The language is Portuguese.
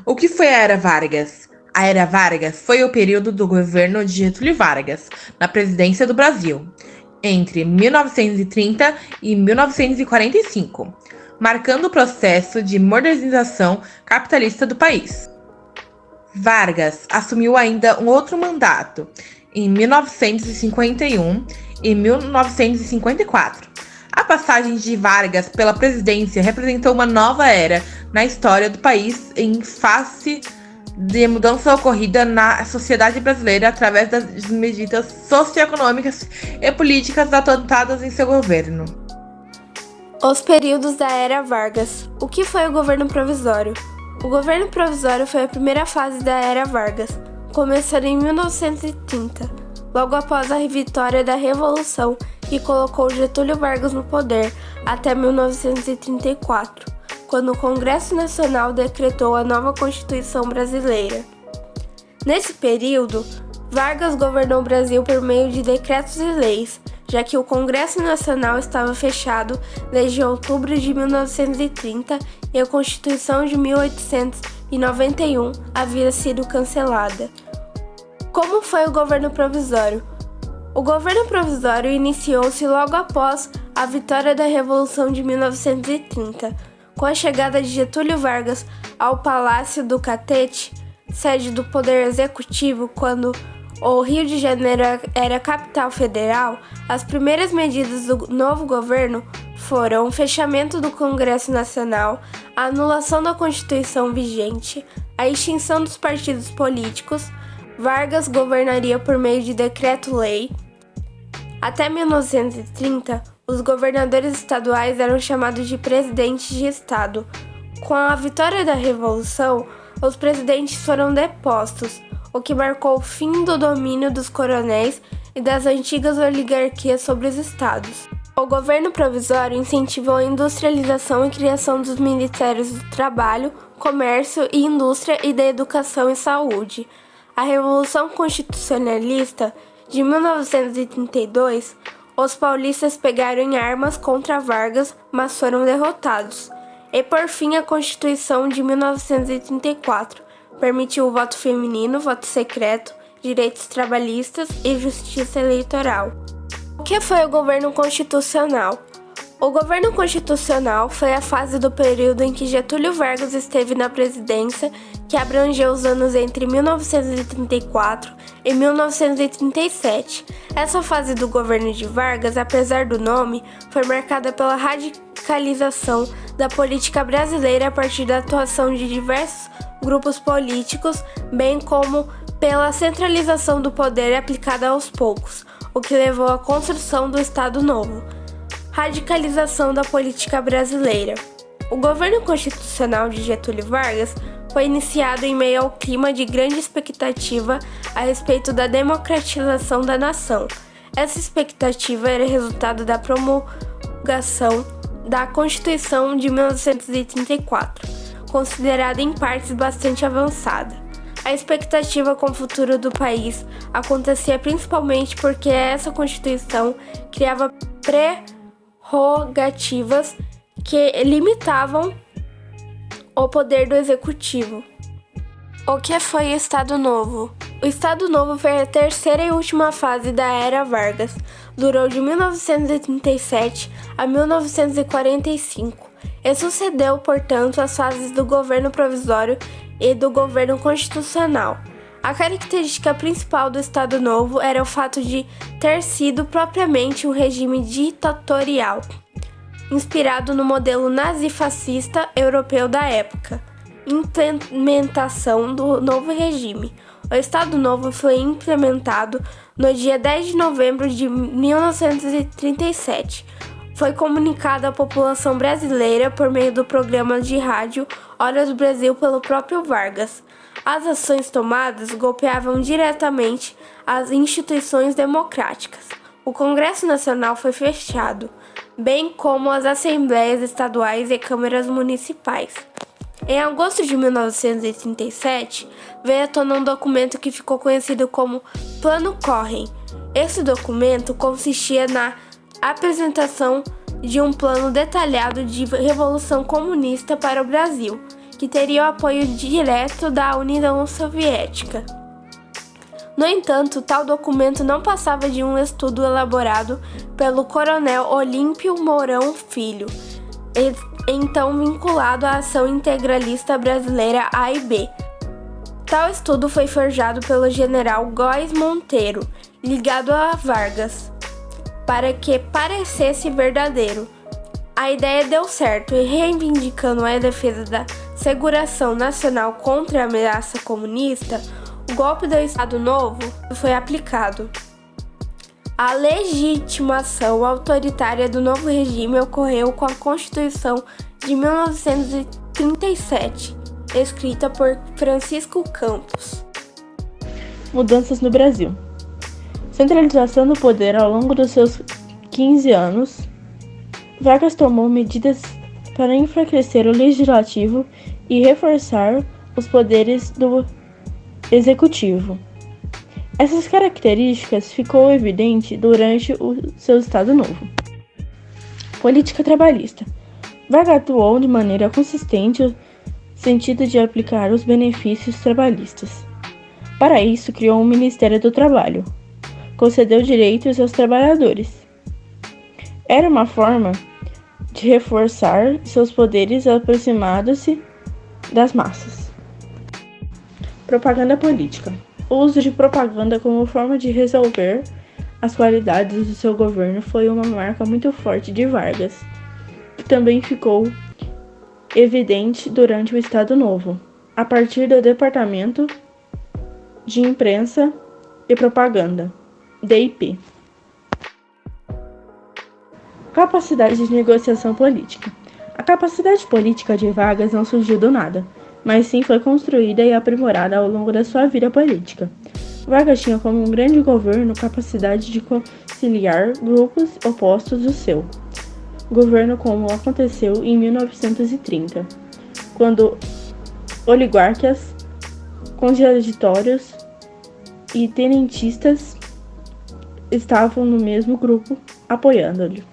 O que foi a Era Vargas? A Era Vargas foi o período do governo de Getúlio Vargas na presidência do Brasil, entre 1930 e 1945, marcando o processo de modernização capitalista do país. Vargas assumiu ainda um outro mandato, em 1951 e 1954. A passagem de Vargas pela presidência representou uma nova era na história do país em face de mudança ocorrida na sociedade brasileira através das medidas socioeconômicas e políticas adotadas em seu governo. Os períodos da Era Vargas. O que foi o governo provisório? O governo provisório foi a primeira fase da Era Vargas, começando em 1930, logo após a vitória da Revolução, que colocou Getúlio Vargas no poder até 1934, quando o Congresso Nacional decretou a nova Constituição Brasileira. Nesse período, Vargas governou o Brasil por meio de decretos e leis, já que o Congresso Nacional estava fechado desde outubro de 1930 e a Constituição de 1891 havia sido cancelada. Como foi o governo provisório? O governo provisório iniciou-se logo após a vitória da Revolução de 1930, com a chegada de Getúlio Vargas ao Palácio do Catete, sede do Poder Executivo, quando o Rio de Janeiro era capital federal. As primeiras medidas do novo governo foram o fechamento do Congresso Nacional, a anulação da Constituição vigente, a extinção dos partidos políticos. Vargas governaria por meio de decreto-lei. Até 1930, os governadores estaduais eram chamados de presidentes de estado. Com a vitória da Revolução, os presidentes foram depostos, o que marcou o fim do domínio dos coronéis e das antigas oligarquias sobre os estados. O governo provisório incentivou a industrialização e criação dos ministérios do Trabalho, Comércio e Indústria e da Educação e Saúde. A Revolução Constitucionalista de 1932, os paulistas pegaram em armas contra Vargas, mas foram derrotados. E por fim, a Constituição de 1934 permitiu o voto feminino, voto secreto, direitos trabalhistas e justiça eleitoral. O que foi o governo constitucional? O governo constitucional foi a fase do período em que Getúlio Vargas esteve na presidência, que abrangeu os anos entre 1934 e 1937. Essa fase do governo de Vargas, apesar do nome, foi marcada pela radicalização da política brasileira a partir da atuação de diversos grupos políticos, bem como pela centralização do poder aplicada aos poucos, o que levou à construção do Estado Novo. Radicalização da política brasileira. O governo constitucional de Getúlio Vargas foi iniciado em meio ao clima de grande expectativa a respeito da democratização da nação. Essa expectativa era resultado da promulgação da Constituição de 1934, considerada em partes bastante avançada. A expectativa com o futuro do país acontecia principalmente porque essa Constituição criava prerrogativas que limitavam o poder do Executivo. O que foi o Estado Novo? O Estado Novo foi a terceira e última fase da Era Vargas. Durou de 1937 a 1945 e sucedeu, portanto, as fases do governo provisório e do governo constitucional. A característica principal do Estado Novo era o fato de ter sido propriamente um regime ditatorial, inspirado no modelo nazifascista europeu da época. Implementação do novo regime. O Estado Novo foi implementado no dia 10 de novembro de 1937. Foi comunicado à população brasileira por meio do programa de rádio Hora do Brasil pelo próprio Vargas. As ações tomadas golpeavam diretamente as instituições democráticas. O Congresso Nacional foi fechado, bem como as assembleias estaduais e câmaras municipais. Em agosto de 1937, veio à tona um documento que ficou conhecido como Plano Cohen. Esse documento consistia na apresentação de um plano detalhado de revolução comunista para o Brasil, que teria o apoio direto da União Soviética. No entanto, tal documento não passava de um estudo elaborado pelo coronel Olímpio Mourão Filho, então vinculado à Ação Integralista Brasileira AIB. Tal estudo foi forjado pelo general Góes Monteiro, ligado a Vargas, para que parecesse verdadeiro. A ideia deu certo e, reivindicando a defesa da segurança nacional contra a ameaça comunista, o golpe do Estado Novo foi aplicado. A legitimação autoritária do novo regime ocorreu com a Constituição de 1937, escrita por Francisco Campos. Mudanças no Brasil. Centralização do poder ao longo dos seus 15 anos, Vargas tomou medidas para enfraquecer o legislativo e reforçar os poderes do executivo. Essas características ficou evidente durante o seu Estado Novo. Política trabalhista. Vargas atuou de maneira consistente no sentido de aplicar os benefícios trabalhistas. Para isso, criou um Ministério do Trabalho, concedeu direitos aos trabalhadores. Era uma forma de reforçar seus poderes aproximando-se das massas. Propaganda política. O uso de propaganda como forma de resolver as qualidades do seu governo foi uma marca muito forte de Vargas, que também ficou evidente durante o Estado Novo, a partir do Departamento de Imprensa e Propaganda, DIP. Capacidade de negociação política. A capacidade política de Vargas não surgiu do nada, mas sim foi construída e aprimorada ao longo da sua vida política. Vargas tinha como um grande governo capacidade de conciliar grupos opostos do seu governo, como aconteceu em 1930, quando oligarcas, contraditórios e tenentistas estavam no mesmo grupo apoiando-lhe.